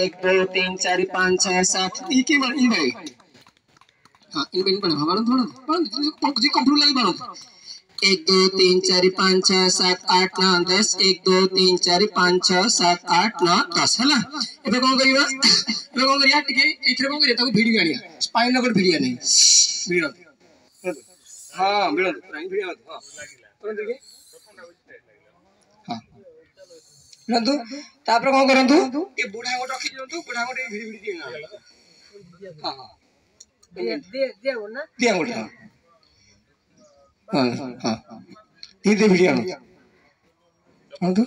1 2 3 4 5 6 7 एक ही बार भाई हाँ इन बन हमारा थोड़ा जी कंट्रोल लगी बनो 1 2 3 4 5 6 7 8 9 10 1 2 3 4 5 6 7 8 9 10 है ना एबे कोन करिवा एबे कोन करिया टिके एथरे कोन करिया ताको भिडी आनिया स्पाइन नगर भिडिया नहीं भिडो हां भिडो प्राइम भिडिया हां कोन देखिए हां नंदु तापर कोन करंतु ए बुढा गोट रखि दियंतु बुढा गोट भिडी भिडी दिना हां हां दे ना दे गोट हां हां ये दे भिडिया नंदु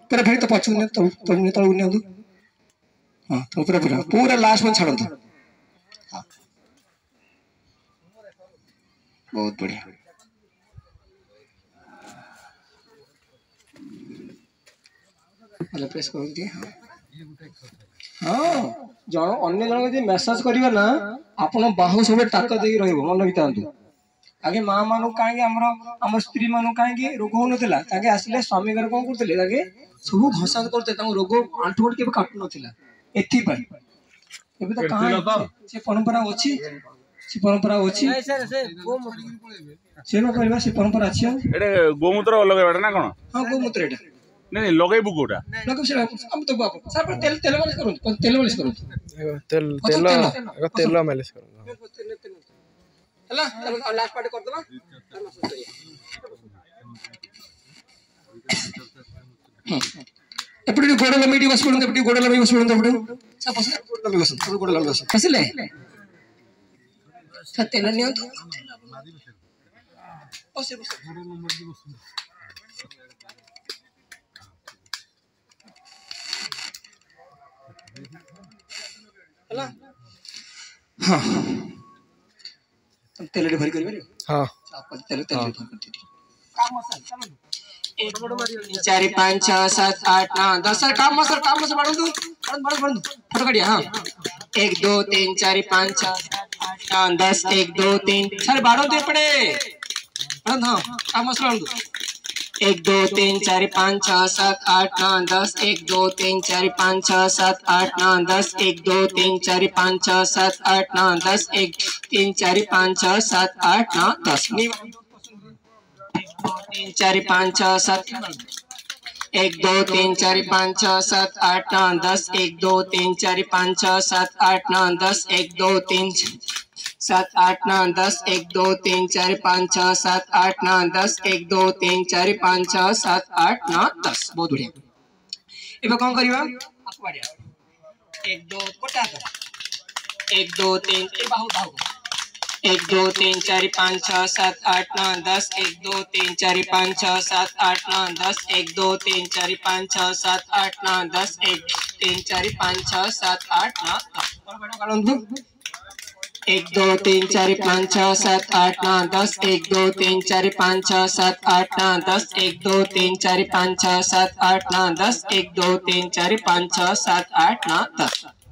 तेरा फिर तो पछु ने तो ने तळु ने नंदु हां तो पूरा लास्ट में छाड़ंतु हां बहुत बढ़िया प्रेस कर दिए हां जण अन्य जण जे मेसेज करिवा ना आपण बाहु सब टाक देई रहइबो मन बितांतु आगे मां मानु काहे हमरो हम स्त्री मानु काहे रोग हो नथिला ताके आसिले स्वामी घर कोन करथिले ताके सब घसा करते ता रोग आंठोट के काटु नथिला एथि पर एबे त कहां से परंपरा अछि से परंपरा अछि से न कहबा से परंपरा अछि एडे गोमूत्र लगाइबाटा ना कोन हां गोमूत्र एटा नहीं लगाइबु कोटा लगो से हम तो बाप सर तेल तेल मालिश करू तेल मालिश करू तेल मालिश करू हला लास्ट पार्ट कर दबा एपडी गोड़ लमीटी बस पडन एपडी गोड़ लमी बस पडन एपडी सब बस गोड़ लमी बस गोड़ लमी बस फसले तेल नियो तो बस बस हला हां तेल भरी करबे हां तेल तेल भरी करते काम मसल चलो 4 5 6 7 8 9 10 सर काम मसल बढ़ो तू बढ़ो फोटो काटिया हां 1 2 3 4 5 6 7 8 9 10 1 2 3 सर बढ़ो दे पड़े हां काम मसल बढ़ो 1 2 3 4 5 6 7 8 9 10 1 2 3 4 5 6 7 8 9 10 1 2 3 4 5 6 7 8 9 10 1 3 4 5 6 7 8 9 10 3 4 5 6 7 1 2 3 4 5 6 7 8 9 10 1 2 3 4 5 6 7 8 9 10 1 2 3 7 8 9 10 1 2 3 4 5 6 7 8 9 10 1 2 3 4 5 6 7 8 9 10 बहुत बढ़िया एबे कोन करिवा आपको बढ़िया 1 2 कोटा 1 2 3 ए बाहु 1 2 3 4 5 6 7 8 9 10 1 2 3 4 5 6 7 8 9 10 1 2 3 4 5 6 7 8 9 10 1 3 4 5 6 7 8 9 10 और बड़ा काढून 1 2 3 4 5 6 7 8 9 10 1 2 3 4 5 6 7 8 9 10 1 2 3 4 5 6 7 8 9 10 1 2 3 4 5 6 7 8 9 10